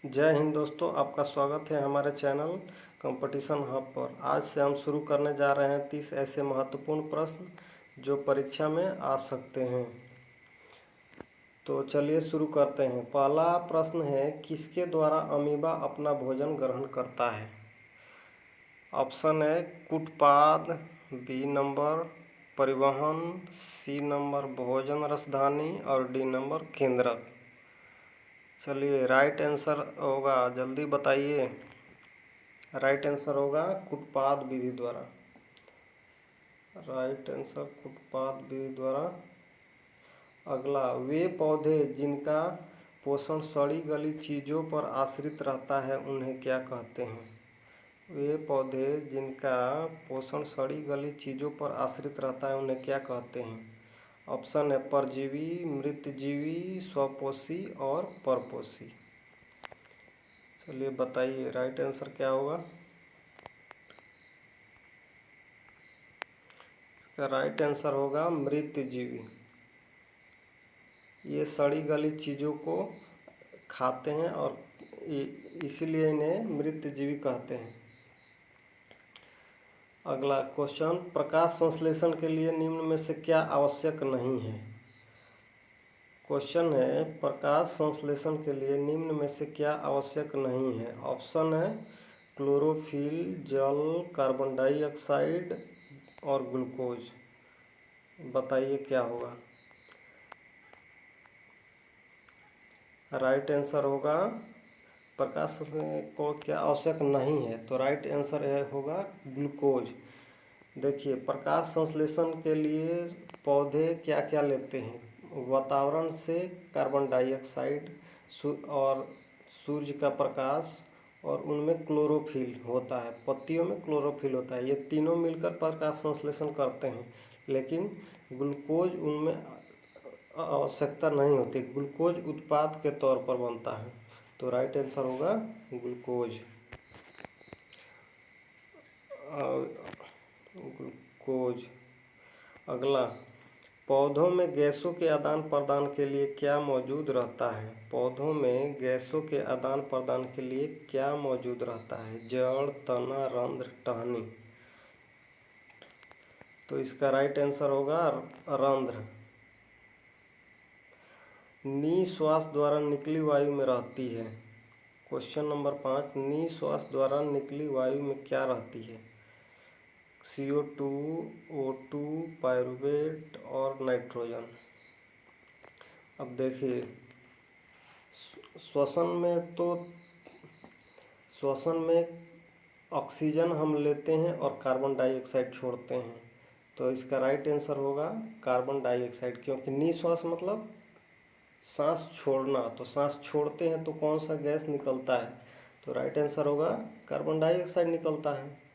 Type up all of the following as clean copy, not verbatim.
जय हिंद दोस्तों, आपका स्वागत है हमारे चैनल कंपटीशन हब पर। आज से हम शुरू करने जा रहे हैं 30 ऐसे महत्वपूर्ण प्रश्न जो परीक्षा में आ सकते हैं। तो चलिए शुरू करते हैं। पहला प्रश्न है, किसके द्वारा अमीबा अपना भोजन ग्रहण करता है? ऑप्शन है कूटपाद, बी नंबर परिवहन, सी नंबर भोजन रसधानी और डी नंबर केंद्रक। चलिए, राइट आंसर होगा, जल्दी बताइए। राइट आंसर होगा कूटपाद विधि द्वारा। राइट आंसर कूटपाद विधि द्वारा। अगला, वे पौधे जिनका पोषण सड़ी गली चीज़ों पर आश्रित रहता है उन्हें क्या कहते हैं? वे पौधे जिनका पोषण सड़ी गली चीज़ों पर आश्रित रहता है उन्हें क्या कहते हैं? ऑप्शन है परजीवी, मृतजीवी, स्वपोषी और परपोषी। चलिए बताइए, राइट आंसर क्या होगा? इसका राइट आंसर होगा मृतजीवी। ये सड़ी गली चीज़ों को खाते हैं और इसीलिए इन्हें मृतजीवी कहते हैं। अगला क्वेश्चन, प्रकाश संश्लेषण के लिए निम्न में से क्या आवश्यक नहीं है? क्वेश्चन है, प्रकाश संश्लेषण के लिए निम्न में से क्या आवश्यक नहीं है? ऑप्शन है क्लोरोफिल, जल, कार्बन डाइऑक्साइड और ग्लूकोज। बताइए क्या होगा? राइट आंसर होगा प्रकाश को क्या आवश्यक नहीं है, तो राइट आंसर होगा ग्लूकोज। देखिए, प्रकाश संश्लेषण के लिए पौधे क्या क्या लेते हैं? वातावरण से कार्बन डाइऑक्साइड और सूर्य का प्रकाश, और उनमें क्लोरोफिल होता है, पत्तियों में क्लोरोफिल होता है। ये तीनों मिलकर प्रकाश संश्लेषण करते हैं, लेकिन ग्लूकोज उनमें आवश्यकता नहीं होती। ग्लूकोज उत्पाद के तौर पर बनता है, तो राइट आंसर होगा ग्लूकोज। ग्लूकोज। अगला, पौधों में गैसों के आदान प्रदान के लिए क्या मौजूद रहता है? पौधों में गैसों के आदान प्रदान के लिए क्या मौजूद रहता है? जड़, तना, रंध्र, टहनी। तो इसका राइट आंसर होगा रंध्र। निश्वास द्वारा निकली वायु में रहती है। क्वेश्चन नंबर 5, निश्वास द्वारा निकली वायु में क्या रहती है? CO2, O2, पायरुवेट और नाइट्रोजन। अब देखिए, श्वसन में ऑक्सीजन हम लेते हैं और कार्बन डाइऑक्साइड छोड़ते हैं, तो इसका राइट आंसर होगा कार्बन डाइऑक्साइड, क्योंकि निश्वास मतलब सांस छोड़ना, तो सांस छोड़ते हैं तो कौन सा गैस निकलता है? तो राइट आंसर होगा कार्बन डाइऑक्साइड निकलता है।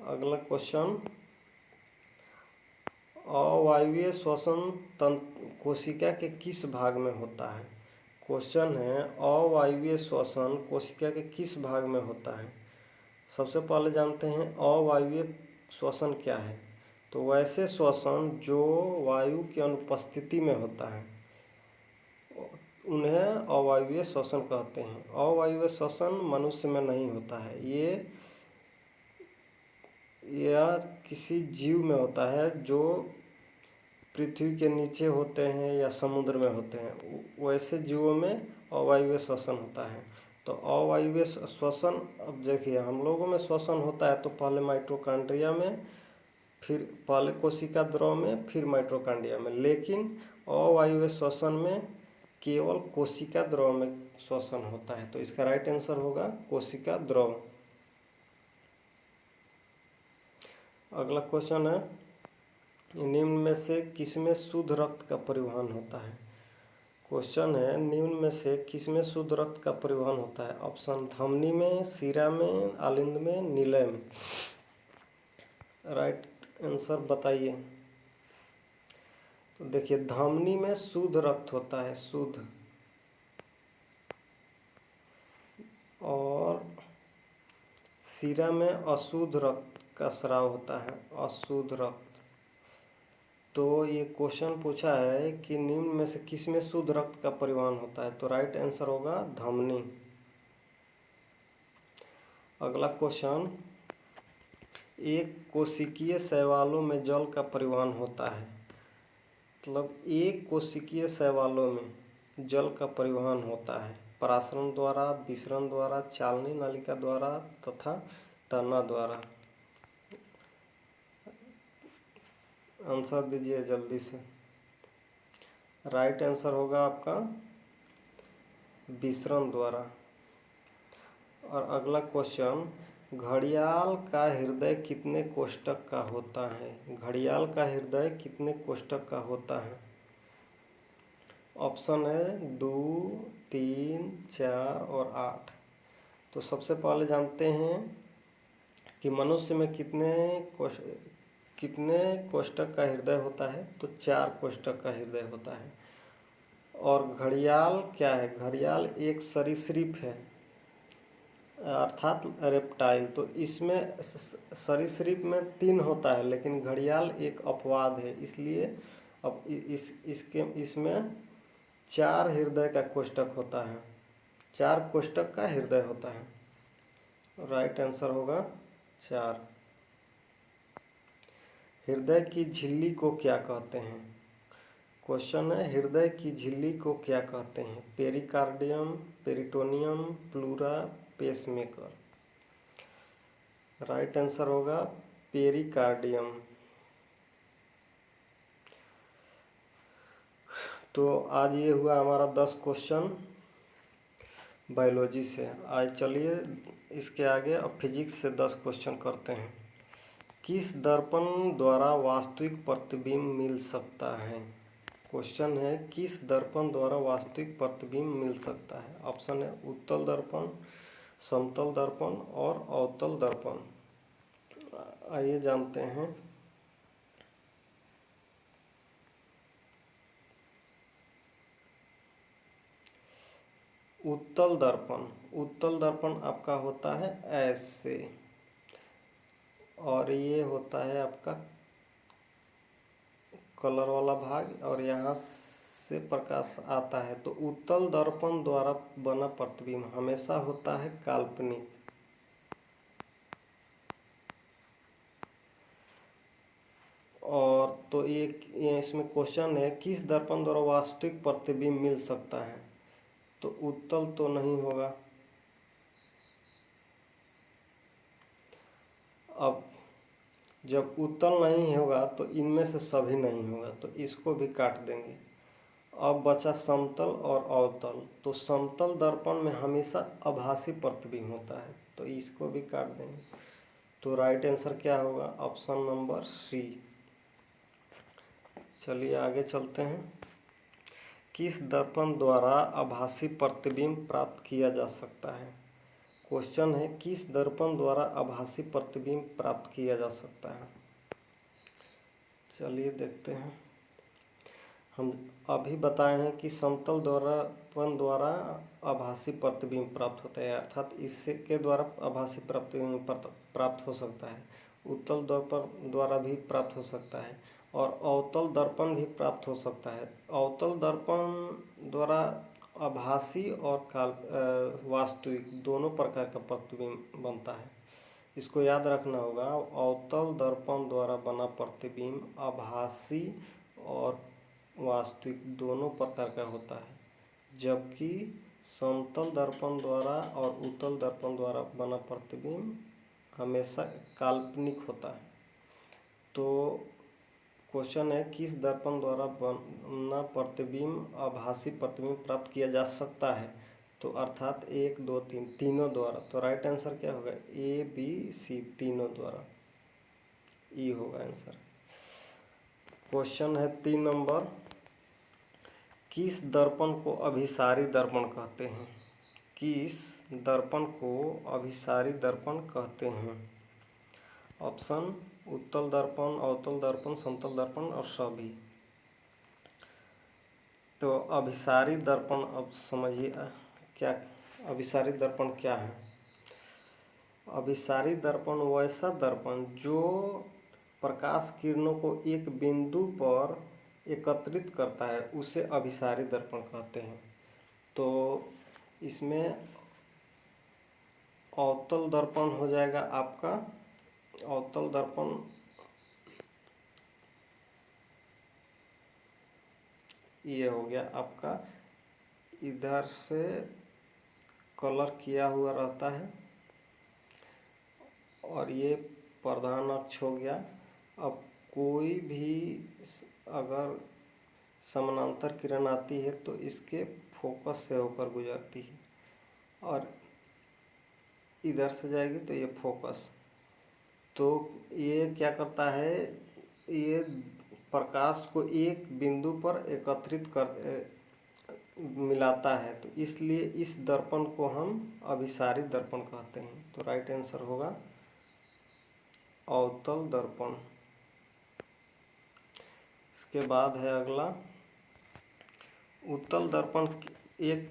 अगला क्वेश्चन, अवायवीय श्वसन तंत्र कोशिका के किस भाग में होता है? क्वेश्चन है, अवायवीय श्वसन कोशिका के किस भाग में होता है? सबसे पहले जानते हैं अवायवीय श्वसन क्या है। तो वैसे श्वसन जो वायु की अनुपस्थिति में होता है उन्हें अवायवीय श्वसन कहते हैं। अवायवीय श्वसन मनुष्य में नहीं होता है, यह किसी जीव में होता है जो पृथ्वी के नीचे होते हैं या समुद्र में होते हैं, वैसे जीवों में अवायवीय श्वसन होता है। तो अवायवीय श्वसन, अब देखिए, हम लोगों में श्वसन होता है तो पहले माइटोकॉन्ड्रिया में, फिर पहले कोशिका द्रव में, फिर माइटोकॉन्ड्रिया में, लेकिन अवायवीय श्वसन में केवल कोशिका द्रव में श्वसन होता है, तो इसका राइट आंसर होगा कोशिका द्रव। अगला क्वेश्चन है, निम्न में से किसमें शुद्ध रक्त का परिवहन होता है? क्वेश्चन है, निम्न में से किसमें शुद्ध रक्त का परिवहन होता है? ऑप्शन धमनी में, शिरा में, आलिंद में, नीलय में। राइट आंसर बताइए। तो देखिए, धमनी में शुद्ध रक्त होता है, शुद्ध, और शिरा में अशुद्ध रक्त का स्राव होता है, अशुद्ध रक्त। तो ये क्वेश्चन पूछा है कि निम्न में से किस में शुद्ध रक्त का परिवहन होता है, तो राइट आंसर होगा धमनी। अगला क्वेश्चन, एक कोशिकीय शैवालों में जल का परिवहन होता है, मतलब एक कोशिकीय शैवालों में जल का परिवहन होता है परासरण द्वारा, विसरण द्वारा, चालनी नलिका द्वारा तथा तना द्वारा। आंसर दीजिए जल्दी से। राइट आंसर होगा आपका विसरण द्वारा। और अगला क्वेश्चन, घड़ियाल का हृदय कितने कोष्ठक का होता है? घड़ियाल का हृदय कितने कोष्ठक का होता है? ऑप्शन है 2, 3, 4 और 8। तो सबसे पहले जानते हैं कि मनुष्य में कितने कोष्ठक का हृदय होता है, तो 4 कोष्ठक का हृदय होता है। और घड़ियाल क्या है? घड़ियाल एक सरीसृप है अर्थात रेप्टाइल। तो इसमें सरीसृप में 3 होता है, लेकिन घड़ियाल एक अपवाद है, इसलिए अब इसमें 4 हृदय का कोष्ठक होता है, 4 कोष्ठक का हृदय होता है। राइट आंसर होगा 4। हृदय की झिल्ली को क्या कहते हैं? क्वेश्चन है, हृदय की झिल्ली को क्या कहते हैं? Pericardium, peritoneum, pleura, pacemaker. Right answer होगा पेरिकार्डियम। तो आज ये हुआ हमारा 10 क्वेश्चन बायोलॉजी से। आज चलिए इसके आगे अब फिजिक्स से 10 क्वेश्चन करते हैं। किस दर्पण द्वारा वास्तविक प्रतिबिंब मिल सकता है? क्वेश्चन है, किस दर्पण द्वारा वास्तविक प्रतिबिंब मिल सकता है? ऑप्शन है उत्तल दर्पण, समतल दर्पण और अवतल दर्पण। आइए जानते हैं। उत्तल दर्पण आपका होता है ऐसे, और ये होता है आपका कलर वाला भाग, और यहाँ से प्रकाश आता है। तो उत्तल दर्पण द्वारा बना प्रतिबिंब हमेशा होता है काल्पनिक। और तो ये इसमें क्वेश्चन है, किस दर्पण द्वारा वास्तविक प्रतिबिंब मिल सकता है? तो उत्तल तो नहीं होगा। अब जब उत्तल नहीं होगा तो इनमें से सभी नहीं होगा, तो इसको भी काट देंगे। अब बचा समतल और अवतल। तो समतल दर्पण में हमेशा आभासी प्रतिबिंब होता है, तो इसको भी काट देंगे। तो राइट आंसर क्या होगा? Option number C. चलिए आगे चलते हैं। किस दर्पण द्वारा आभासी प्रतिबिंब प्राप्त किया जा सकता है? क्वेश्चन है, किस दर्पण द्वारा आभासी प्रतिबिंब प्राप्त किया जा सकता है? चलिए देखते हैं। हम अभी बताए हैं कि समतल दर्पण द्वारा आभासी प्रतिबिंब प्राप्त होता है, अर्थात इससे के द्वारा आभासी प्रतिबिंब प्राप्त हो सकता है। उत्तल दर्पण द्वारा भी प्राप्त हो सकता है और अवतल दर्पण भी प्राप्त हो सकता है। अवतल दर्पण द्वारा आभासी और वास्तविक दोनों प्रकार का प्रतिबिंब बनता है, इसको याद रखना होगा। अवतल दर्पण द्वारा बना प्रतिबिंब आभासी और वास्तविक दोनों प्रकार का होता है, जबकि समतल दर्पण द्वारा और उत्तल दर्पण द्वारा बना प्रतिबिंब हमेशा काल्पनिक होता है। तो क्वेश्चन है, किस दर्पण द्वारा बना प्रतिबिंब आभासी प्रतिबिंब प्राप्त किया जा सकता है? तो अर्थात 1, 2, 3 तीनों द्वारा। तो राइट आंसर क्या होगा? ए, बी, सी तीनों द्वारा, ई होगा आंसर। क्वेश्चन है 3 नंबर, किस दर्पण को अभिसारी दर्पण कहते हैं? किस दर्पण को अभिसारी दर्पण कहते हैं? ऑप्शन उत्तल दर्पण, अवतल दर्पण, समतल दर्पण और सभी। तो अभिसारी दर्पण, अब समझिए क्या अभिसारी दर्पण क्या है। अभिसारी दर्पण वैसा दर्पण जो प्रकाश किरणों को एक बिंदु पर एकत्रित करता है उसे अभिसारी दर्पण कहते हैं। तो इसमें अवतल दर्पण हो जाएगा आपका, अवतल दर्पण ये हो गया आपका, इधर से कलर किया हुआ रहता है और ये प्रधान अक्ष हो गया। अब कोई भी अगर समानांतर किरण आती है तो इसके फोकस से होकर गुजरती है और इधर से जाएगी तो ये फोकस। तो ये क्या करता है, ये प्रकाश को एक बिंदु पर एकत्रित कर मिलाता है, तो इसलिए इस दर्पण को हम अभिसारी दर्पण कहते हैं। तो राइट आंसर होगा अवतल दर्पण। इसके बाद है अगला उत्तल दर्पण। एक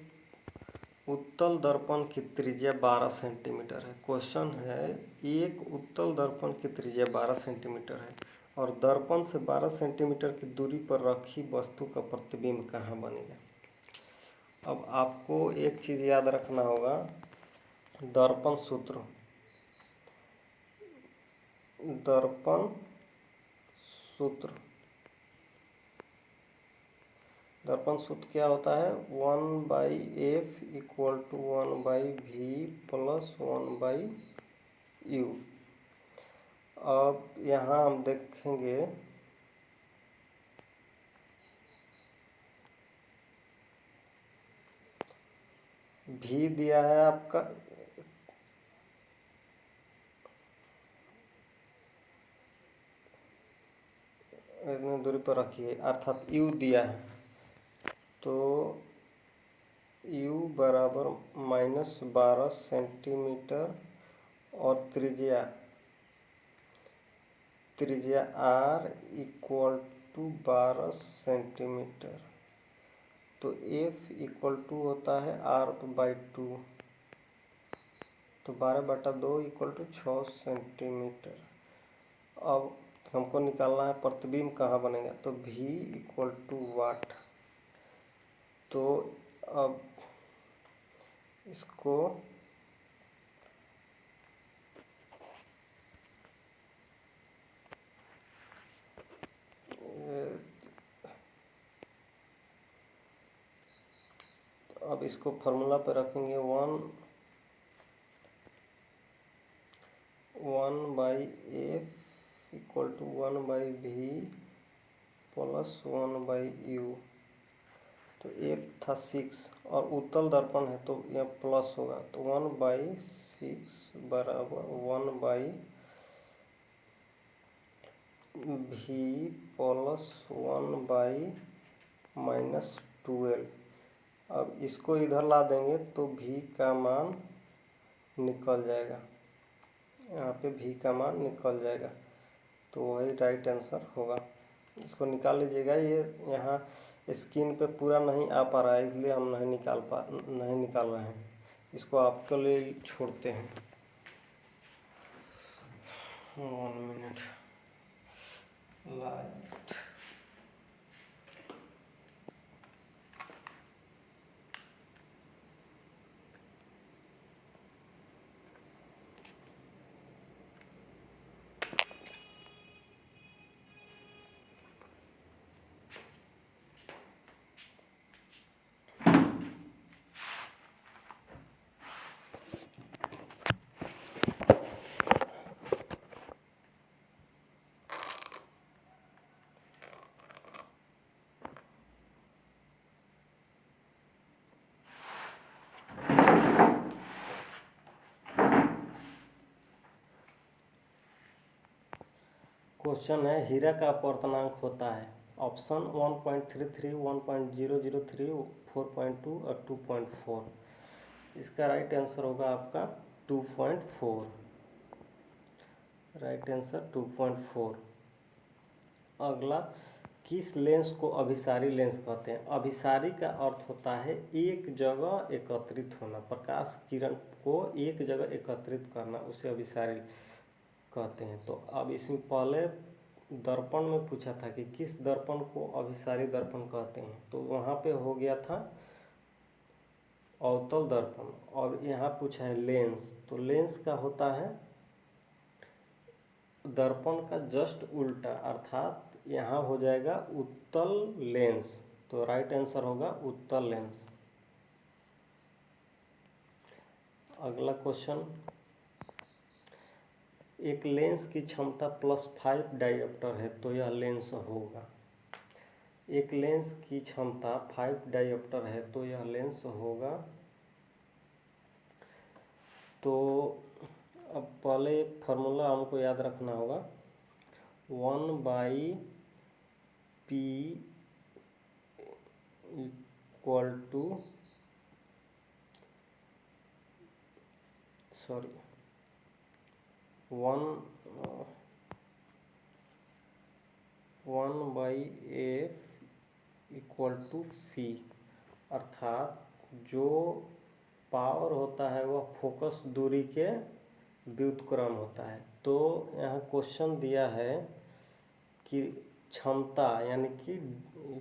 उत्तल दर्पण की त्रिज्या 12 सेंटीमीटर है। क्वेश्चन है, एक उत्तल दर्पण की त्रिज्या 12 सेंटीमीटर है और दर्पण से 12 सेंटीमीटर की दूरी पर रखी वस्तु का प्रतिबिंब कहाँ बनेगा। अब आपको एक चीज़ याद रखना होगा, दर्पण सूत्र। दर्पण सूत्र, दर्पण सूत्र क्या होता है, 1/f = 1/v + 1/u। अब यहाँ हम देखेंगे v दिया है आपका, इतनी दूरी पर रखिए, अर्थात u दिया है। तो u बराबर -12 सेंटीमीटर और त्रिज्या r = 12 सेंटीमीटर। तो f = होता है r/2, तो 12/2 = 6 सेंटीमीटर। अब हमको निकालना है प्रतिबिंब कहाँ बनेगा, तो v = वाट। तो अब इसको फार्मूला पे रखेंगे, 1/f = 1/v + 1/u। तो f था 6 और उत्तल दर्पण है तो यह प्लस होगा, तो 1/6 बराबर 1/v + 1/-12। अब इसको इधर ला देंगे तो v का मान निकल जाएगा, यहाँ पे v का मान निकल जाएगा, तो वही राइट आंसर होगा। इसको निकाल लीजिएगा, ये यहाँ स्क्रीन पे पूरा नहीं आ पा रहा है इसलिए हम नहीं निकाल रहे हैं, इसको आपके लिए छोड़ते हैं। 1 मिनट लाइट। क्वेश्चन है, हीरा का अपवर्तनांक होता है। ऑप्शन 1.33, 1.003, 4.2 और 2.4। इसका राइट आंसर होगा आपका 2.4। Right answer 2.4। अगला, किस लेंस को अभिसारी लेंस कहते हैं। अभिसारी का अर्थ होता है एक जगह एकत्रित होना, प्रकाश किरण को एक जगह एकत्रित करना, उसे अभिसारी कहते हैं। तो अब इसमें पहले दर्पण में पूछा था कि किस दर्पण को अभिसारी दर्पण कहते हैं, तो वहाँ पे हो गया था अवतल दर्पण। और यहाँ पूछा है लेंस, तो लेंस का होता है दर्पण का जस्ट उल्टा, अर्थात यहाँ हो जाएगा उत्तल लेंस। तो राइट आंसर होगा उत्तल लेंस। अगला क्वेश्चन, एक लेंस की क्षमता +5 डायोप्टर है तो यह लेंस होगा। एक लेंस की क्षमता 5 डायोप्टर है तो यह लेंस होगा। तो अब पहले फार्मूला हमको याद रखना होगा, 1/p equal to 1/f equal to phi, अर्थात जो पावर होता है वह फोकस दूरी के व्युत्क्रम होता है। तो यहाँ क्वेश्चन दिया है कि क्षमता यानी कि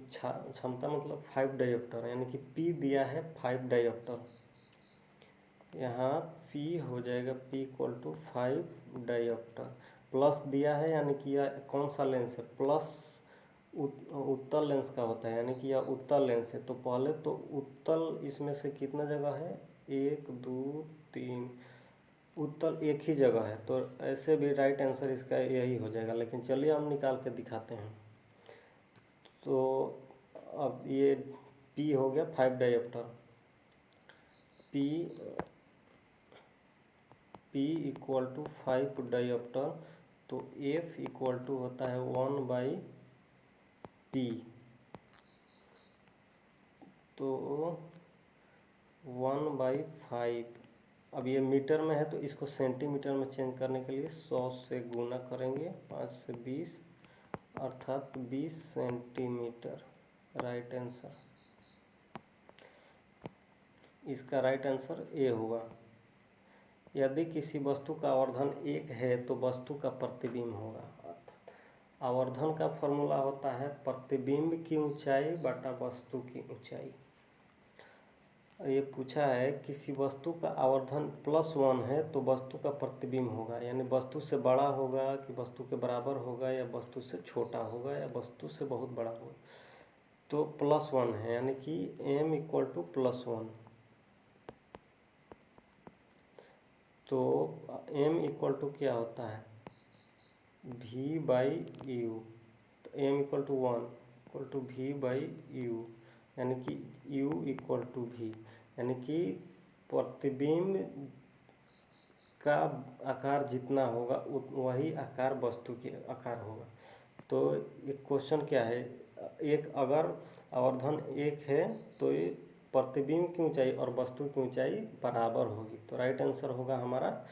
क्षमता मतलब 5 डायोप्टर, यानी कि P दिया है 5 डायोप्टर, यहाँ P हो जाएगा P equal to 5 dioptre, plus दिया है यानी कि यह कौन सा लेंस है, प्लस उत्तल लेंस का होता है, यानी कि यह उत्तल लेंस है। तो पहले तो उत्तल इसमें से कितना जगह है, 1 2 3, उत्तल एक ही जगह है, तो ऐसे भी राइट आंसर इसका यही हो जाएगा। लेकिन चलिए हम निकाल के दिखाते हैं। तो अब ये P हो गया 5 dioptre, P equal to 5 dioptre, तो F इक्वल टू होता है 1/P, तो 1/5। अब ये मीटर में है तो इसको सेंटीमीटर में चेंज करने के लिए 100 से गुना करेंगे, 5 से 20, अर्थात 20 सेंटीमीटर राइट आंसर। इसका राइट आंसर ए होगा। यदि किसी वस्तु का आवर्धन 1 है तो वस्तु का प्रतिबिंब होगा। आवर्धन का फॉर्मूला होता है प्रतिबिंब की ऊंचाई बटा वस्तु की ऊंचाई। ये पूछा है किसी वस्तु का आवर्धन +1 है तो वस्तु का प्रतिबिंब होगा, यानी वस्तु से बड़ा होगा कि वस्तु के बराबर होगा, या वस्तु से छोटा होगा, या वस्तु से बहुत बड़ा होगा। तो +1 है, यानी कि m इक्वल टू +1, तो m इक्वल टू क्या होता है, v/u, तो m equal to 1 equal to v/u, यानी कि u इक्वल टू v, यानी कि प्रतिबिंब का आकार जितना होगा वही आकार वस्तु के आकार होगा। तो ये क्वेश्चन क्या है, एक अगर आवर्धन 1 है तो ये प्रतिबिंब की ऊंचाई और वस्तु की ऊंचाई बराबर होगी। तो राइट आंसर होगा हमारा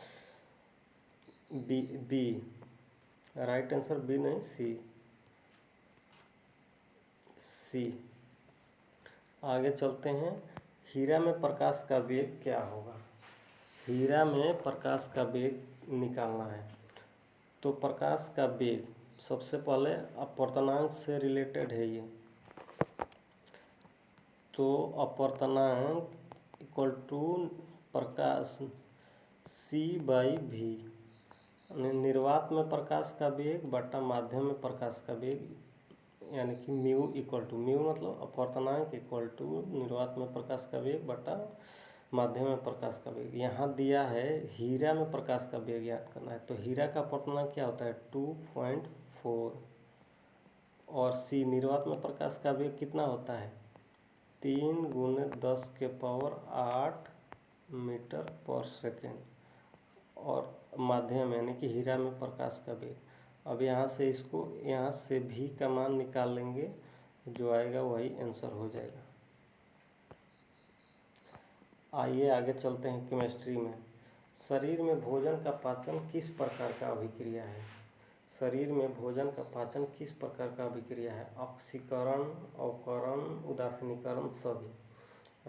बी, राइट आंसर बी नहीं सी। आगे चलते हैं, हीरा में प्रकाश का वेग क्या होगा। हीरा में प्रकाश का वेग निकालना है। तो प्रकाश का वेग सबसे पहले अपवर्तनांक से रिलेटेड है ये, तो अपवर्तनांक इक्वल टू प्रकाश c/v, निर्वात में प्रकाश का वेग बटा माध्यम में प्रकाश का वेग, यानी कि म्यू इक्वल टू, म्यू मतलब अपवर्तनांक इक्वल टू निर्वात में प्रकाश का वेग बटा माध्यम में प्रकाश का वेग। यहाँ दिया है हीरा में प्रकाश का वेग याद करना है, तो हीरा का अपवर्तनांक क्या होता है 2.4, और सी निर्वात में प्रकाश का वेग कितना होता है 3 × 10⁸ मीटर पर सेकेंड, और माध्यम यानी कि हीरा में प्रकाश का वेग। अब यहाँ से इसको यहाँ से भी का मान निकाल लेंगे, जो आएगा वही आंसर हो जाएगा। आइए आगे चलते हैं केमिस्ट्री में। शरीर में भोजन का पाचन किस प्रकार का अभिक्रिया है। शरीर में भोजन का पाचन किस प्रकार का अभिक्रिया है, ऑक्सीकरण, अवकरण, उदासीनीकरण, सभी।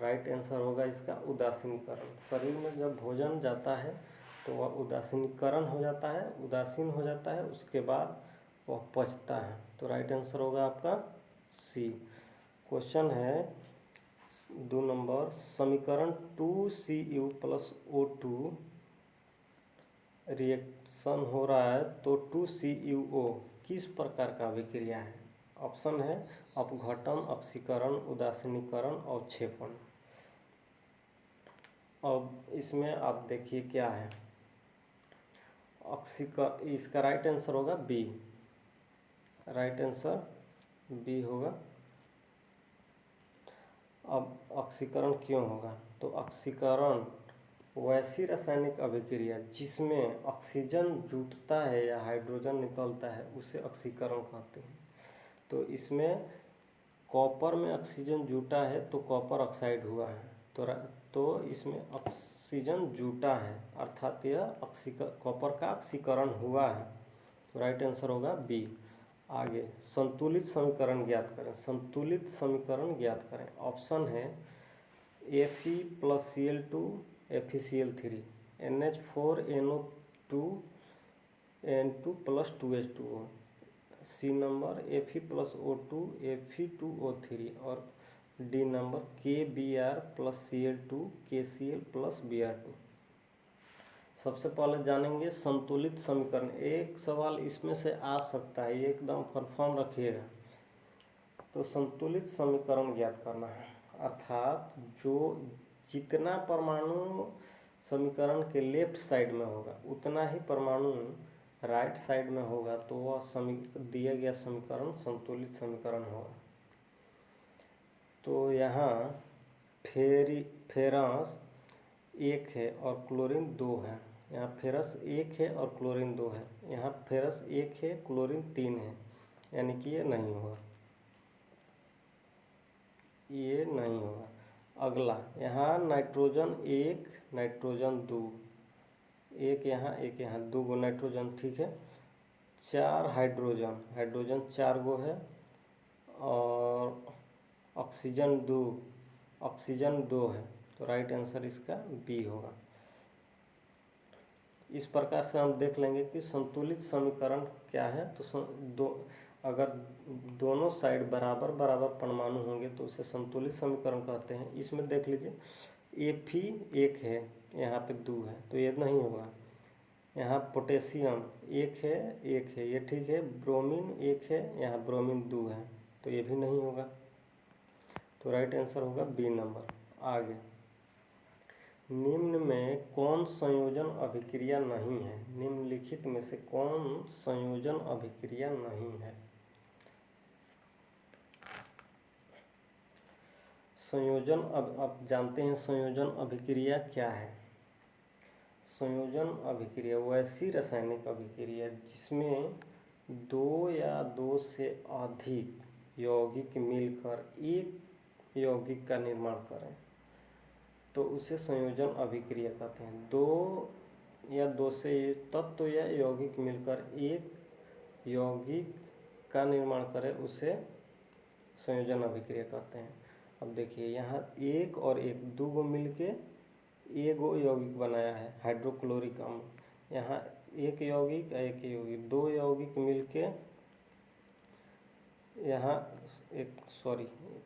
राइट आंसर होगा इसका उदासीनीकरण। शरीर में जब भोजन जाता है तो वह उदासीनीकरण हो जाता है, उदासीन हो जाता है, उसके बाद वह पचता है। तो राइट आंसर होगा आपका सी। क्वेश्चन है 2 नंबर, समीकरण 2Cu + O2 रिएक्शन हो रहा है तो 2CuO किस प्रकार का अभिक्रिया है? ऑप्शन है अपघटन, ऑक्सीकरण, उदासीनीकरण, अवक्षेपण। अब इसमें आप देखिए क्या है, इसका राइट आंसर होगा बी। राइट आंसर बी होगा। अब ऑक्सीकरण क्यों होगा? तो ऑक्सीकरण वैसी रासायनिक अभिक्रिया जिसमें ऑक्सीजन जुटता है या हाइड्रोजन निकलता है उसे ऑक्सीकरण कहते हैं। तो इसमें कॉपर में ऑक्सीजन जुटा है तो कॉपर ऑक्साइड हुआ है। तो इसमें ऑक्सीजन जुटा है अर्थात यह कॉपर का ऑक्सीकरण हुआ है। तो राइट आंसर होगा बी। आगे संतुलित समीकरण ज्ञात करें। संतुलित समीकरण ज्ञात करें। ऑप्शन है Fe + Cl2 FeCl3 NH4NO2 N2 + 2H2O। सी नंबर Fe + O2 Fe2O3 और D number KBr + Cl2 KCl + Br2। सबसे पहले जानेंगे संतुलित समीकरण। एक सवाल इसमें से आ सकता है, ये एकदम कंफर्म रखिएगा। तो संतुलित समीकरण ज्ञात करना है अर्थात जो जितना परमाणु समीकरण के लेफ्ट साइड में होगा उतना ही परमाणु राइट साइड में होगा तो वह दिया गया समीकरण संतुलित समीकरण होगा। तो यहाँ फेरस 1 है और क्लोरीन 2 है। यहाँ फेरस 1 है और क्लोरीन 2 है। यहाँ फेरस 1 है, क्लोरीन 3 है, यानी कि ये नहीं होगा, ये नहीं होगा। अगला यहाँ नाइट्रोजन 1 नाइट्रोजन 2, एक यहाँ 2 गो नाइट्रोजन, ठीक है। 4 हाइड्रोजन 4 गो है और ऑक्सीजन 2 है। तो राइट आंसर इसका बी होगा। इस प्रकार से हम देख लेंगे कि संतुलित समीकरण क्या है। तो अगर दोनों साइड बराबर परमाणु होंगे तो उसे संतुलित समीकरण कहते हैं। इसमें देख लीजिए Fe 1 है, यहाँ पे 2 है, तो ये नहीं होगा। यहाँ पोटेशियम 1 है, ये ठीक है। ब्रोमीन 1 है, यहाँ ब्रोमीन 2 है, तो ये भी नहीं होगा। तो राइट आंसर होगा बी नंबर। आगे निम्न में कौन संयोजन अभिक्रिया नहीं है? निम्नलिखित में से कौन संयोजन अभिक्रिया नहीं है? संयोजन अब जानते हैं संयोजन अभिक्रिया क्या है। संयोजन अभिक्रिया वैसी रासायनिक अभिक्रिया जिसमें 2 या 2 से अधिक यौगिक मिलकर एक यौगिक का निर्माण करें तो उसे संयोजन अभिक्रिया कहते हैं। 2 या 2 से तत्व या यौगिक मिलकर एक यौगिक का निर्माण करें उसे संयोजन अभिक्रिया कहते हैं। अब देखिए यहाँ 1 और 1 2 गो मिलके एगो यौगिक बनाया है हाइड्रोक्लोरिक अम्ल। यहाँ एक यौगिक 2 यौगिक मिलके यहाँ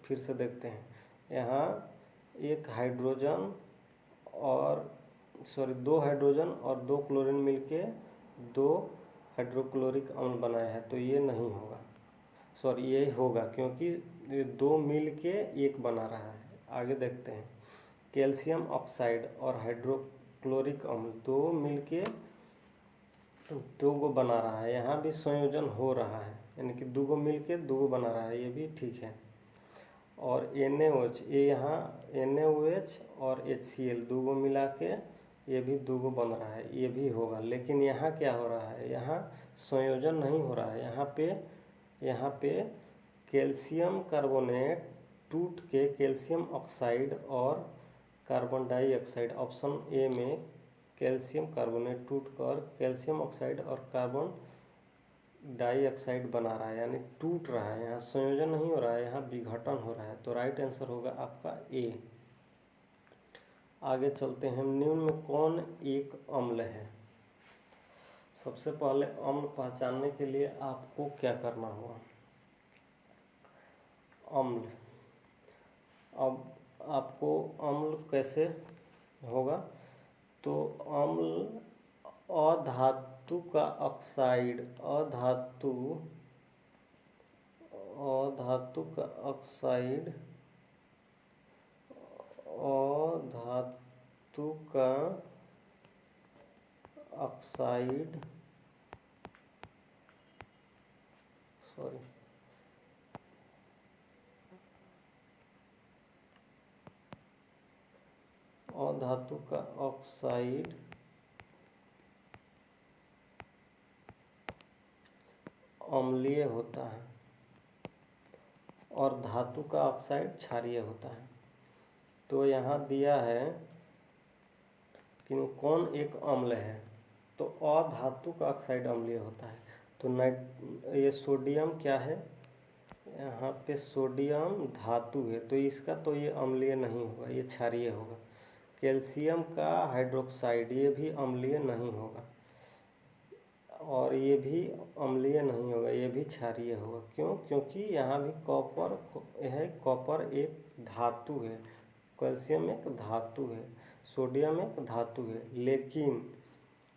फिर से देखते हैं। यहाँ 2 हाइड्रोजन और 2 क्लोरीन मिलके 2 हाइड्रोक्लोरिक अम्ल बनाया है, तो ये नहीं होगा। ये होगा क्योंकि 2 मिलके 1 बना रहा है। आगे देखते हैं। कैल्शियम ऑक्साइड और हाइड्रोक्लोरिक अम्ल 2 मिलके 2 गो बना रहा है, यहाँ भी संयोजन हो रहा है, यानी कि 2 गो मिलके 2 गो बना रहा है, ये भी ठीक है। और NaOH, ये यहाँ NaOH और HCl 2 गो मिला के ये भी 2 गो बन रहा है, ये भी होगा। लेकिन यहाँ क्या हो रहा है? यहाँ संयोजन नहीं हो रहा है। यहाँ पे कैल्शियम कार्बोनेट टूट के कैल्शियम ऑक्साइड और कार्बन डाइऑक्साइड, ऑप्शन ए में कैल्शियम कार्बोनेट टूटकर कैल्शियम ऑक्साइड और कार्बन डाइऑक्साइड बना रहा है, यानी टूट रहा है। यहाँ संयोजन नहीं हो रहा है, यहाँ विघटन हो रहा है। तो राइट आंसर होगा आपका ए। आगे चलते हैं। निम्न में कौन एक अम्ल है? सबसे पहले अम्ल पहचानने के लिए आपको क्या करना होगा। अम्ल, अब आपको अम्ल कैसे होगा, तो अम्ल अधातु का ऑक्साइड, अधातु का ऑक्साइड, अधातु का ऑक्साइड अधातु का ऑक्साइड अम्लीय होता है और धातु का ऑक्साइड क्षारीय होता है। तो यहाँ दिया है कि कौन एक अम्ल है, तो अधातु का ऑक्साइड अम्लीय होता है। तो ये सोडियम क्या है, यहाँ पे सोडियम धातु है, तो इसका तो ये अम्लीय नहीं होगा, ये क्षारीय होगा। कैल्शियम का हाइड्रोक्साइड, ये भी अम्लीय नहीं होगा और ये भी अम्लीय नहीं होगा, ये भी क्षारीय होगा। क्यों? क्योंकि यहाँ भी कॉपर है, कॉपर एक धातु है, कैल्शियम एक धातु है, सोडियम एक धातु है। लेकिन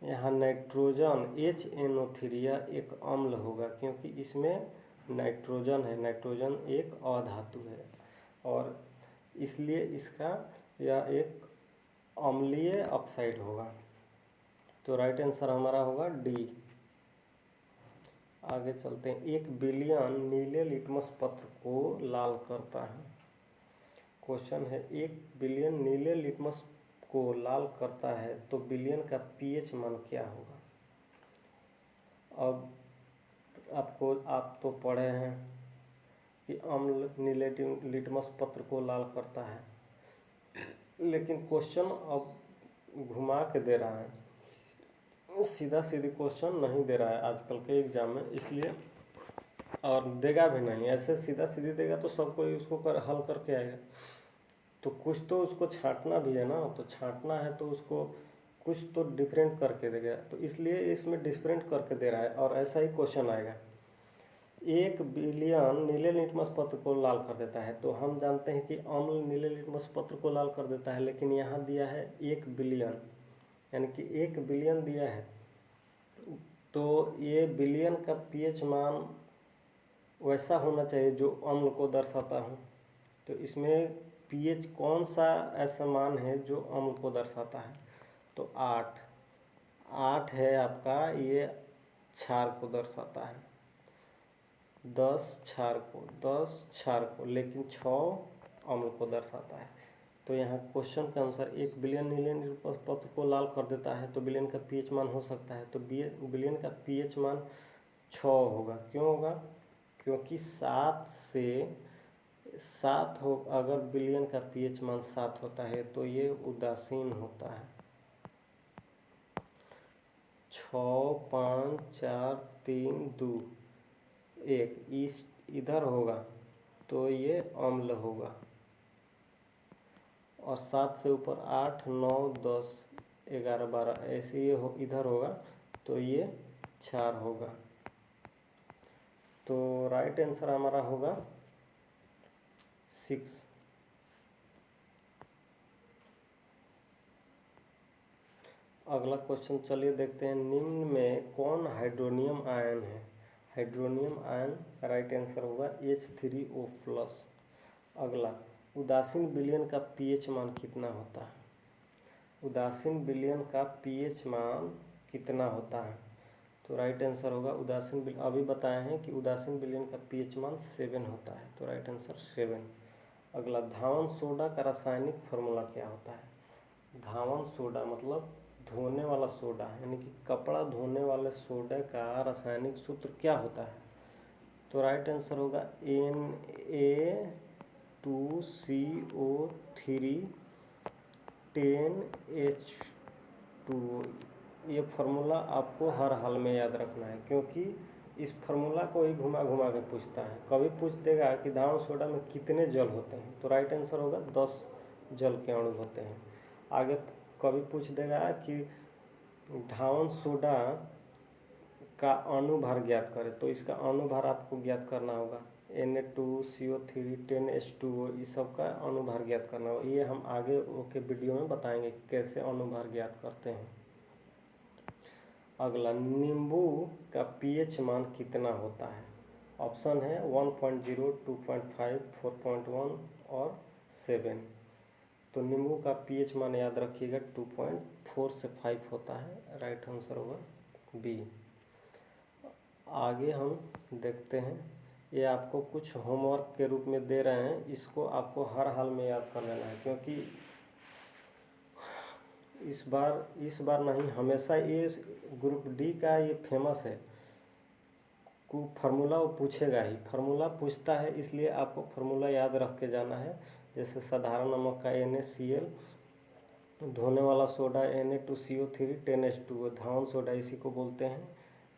यहाँ नाइट्रोजन HNO3 यह एक अम्ल होगा, क्योंकि इसमें नाइट्रोजन है, नाइट्रोजन एक अधातु है और इसलिए इसका यह एक अम्लीय ऑक्साइड होगा। तो राइट आंसर हमारा होगा डी। आगे चलते हैं। 1 बिलियन नीले लिटमस पत्र को लाल करता है। क्वेश्चन है 1 बिलियन नीले लिटमस को लाल करता है, तो बिलियन का pH मान क्या होगा। अब आप तो पढ़े हैं कि अम्ल नीले लिटमस पत्र को लाल करता है, लेकिन क्वेश्चन अब घुमा के दे रहा है, सीधा सीधी क्वेश्चन नहीं दे रहा है आजकल के एग्जाम में, इसलिए और देगा भी नहीं। ऐसे सीधा सीधी देगा तो सब कोई उसको हल करके आएगा, तो कुछ तो उसको छांटना भी है ना, तो छांटना है तो उसको कुछ तो डिफरेंट करके देगा, तो इसलिए इसमें डिफरेंट करके दे रहा है और ऐसा ही क्वेश्चन आएगा। 1 बिलियन नीले लिटमस पत्र को लाल कर देता है, तो हम जानते हैं कि अम्ल नीले लिटमस पत्र को लाल कर देता है, लेकिन यहाँ दिया है 1 बिलियन, यानी कि 1 बिलियन दिया है, तो ये बिलियन का pH मान वैसा होना चाहिए जो अम्ल को दर्शाता हो। तो इसमें pH कौन सा ऐसा मान है जो अम्ल को दर्शाता है, तो 8 है आपका, ये क्षार को दर्शाता है, 10 क्षार को, लेकिन 6 अम्ल को दर्शाता है। तो यहाँ क्वेश्चन के अनुसार 1 बिलियन नीले लिटमस पत्र को लाल कर देता है, तो बिलियन का pH मान हो सकता है, तो बिलियन का pH मान 6 होगा। क्यों होगा? क्योंकि 7 हो, अगर बिलियन का pH मान 7 होता है तो ये उदासीन होता है। 6, 5, 4, 3, 2, 1 इधर होगा तो ये अम्ल होगा, और 7 से ऊपर 8, 9, 10, 11, 12 ऐसे ये इधर होगा तो ये क्षार होगा। तो राइट आंसर हमारा होगा 6। अगला क्वेश्चन चलिए देखते हैं। निम्न में कौन हाइड्रोनियम आयन है। हाइड्रोनियम आयन का राइट आंसर होगा H3O+। अगला, उदासीन विलयन का pH मान कितना होता है। उदासीन विलयन का pH मान कितना होता है, तो राइट आंसर होगा उदासीन, अभी बताए हैं कि उदासीन विलयन का pH मान 7 होता है, तो राइट आंसर 7। अगला, धावन सोडा का रासायनिक फार्मूला क्या होता है। धावन सोडा मतलब धोने वाला सोडा, यानी कि कपड़ा धोने वाले सोडा का रासायनिक सूत्र क्या होता है, तो राइट आंसर होगा Na2CO3 10H2O। ये फार्मूला आपको हर हाल में याद रखना है, क्योंकि इस फार्मूला को ही घुमा घुमा के पूछता है। कभी पूछ देगा कि धावन सोडा में कितने जल होते हैं, तो राइट आंसर होगा 10 जल के अणु होते हैं। आगे कभी पूछ देगा कि धावन सोडा का अणुभार ज्ञात करें। तो इसका अणुभार आपको ज्ञात करना होगा। Na2CO3 10H2O इस सब का अणुभार ज्ञात करना होगा। ये हम आगे के वीडियो में बताएंगे कैसे अणुभार ज्ञात करते हैं। अगला, नींबू का pH मान कितना होता है? ऑप्शन है 1.0, 2.5, 4.1 और 7। तो नींबू का pH मान याद रखिएगा 2.4 से 5 होता है। राइट आंसर होगा बी। आगे हम देखते हैं, ये आपको कुछ होमवर्क के रूप में दे रहे हैं, इसको आपको हर हाल में याद कर लेना है, क्योंकि इस बार नहीं, हमेशा ये ग्रुप डी का ये फेमस है को फार्मूला वो पूछेगा ही, फार्मूला पूछता है, इसलिए आपको फार्मूला याद रख के जाना है। जैसे साधारण नमक का NaCl, धोने वाला सोडा Na2CO3 10H2O, धावन सोडा इसी को बोलते हैं।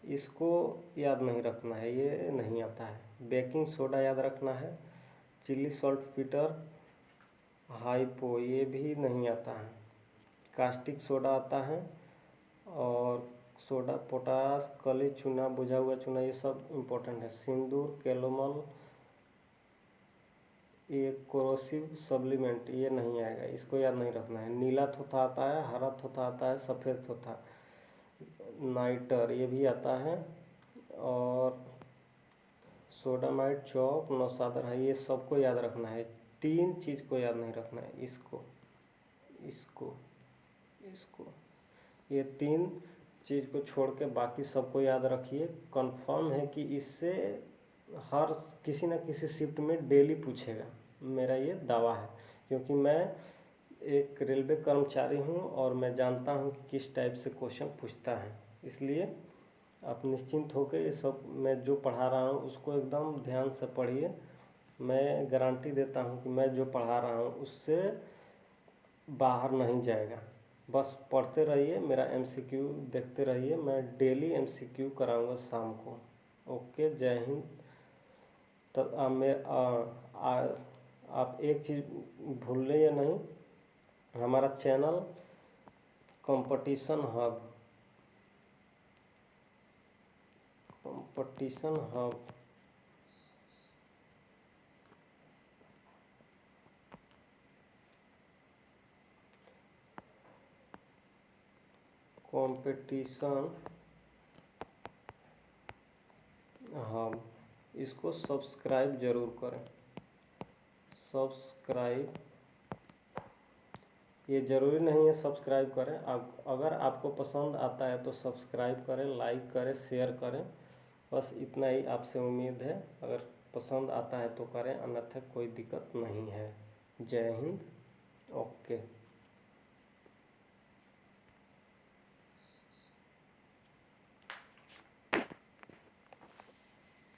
इसको याद नहीं रखना है, ये नहीं आता है। बेकिंग सोडा याद रखना है। चिली सॉल्टपीटर हाइपो, ये भी नहीं आता है। कास्टिक सोडा आता है, और सोडा पोटास, कली चूना, बुझा हुआ चूना, ये सब इम्पोर्टेंट है। सिंदूर, कैलोमल, ये कोरोसिव सप्लीमेंट, ये नहीं आएगा, इसको याद नहीं रखना है। नीला थोथा आता है, हरा थोथा आता है, सफ़ेद थोथा, नाइटर ये भी आता है, और सोडामाइड, चौक, नौसादर है, ये सबको याद रखना है। 3 चीज़ को याद नहीं रखना है, इसको ये 3 चीज़ को छोड़ के बाकी सबको याद रखिए। कंफर्म है कि इससे हर किसी न किसी शिफ्ट में डेली पूछेगा, मेरा ये दावा है, क्योंकि मैं एक रेलवे कर्मचारी हूँ और मैं जानता हूँ कि किस टाइप से क्वेश्चन पूछता है। इसलिए आप निश्चिंत होकर ये सब मैं जो पढ़ा रहा हूँ उसको एकदम ध्यान से पढ़िए। मैं गारंटी देता हूँ कि मैं जो पढ़ा रहा हूँ उससे बाहर नहीं जाएगा। बस पढ़ते रहिए, मेरा MCQ देखते रहिए, मैं डेली MCQ कराऊंगा शाम को। ओके, जय हिंद। तब आप एक चीज़ भूलें या नहीं, हमारा चैनल कंपटीशन हब इसको सब्सक्राइब ज़रूर करें। सब्सक्राइब, ये ज़रूरी नहीं है सब्सक्राइब करें, आप अगर आपको पसंद आता है तो सब्सक्राइब करें, लाइक करें, शेयर करें, बस इतना ही आपसे उम्मीद है। अगर पसंद आता है तो करें, अन्यथा कोई दिक्कत नहीं है। जय हिंद।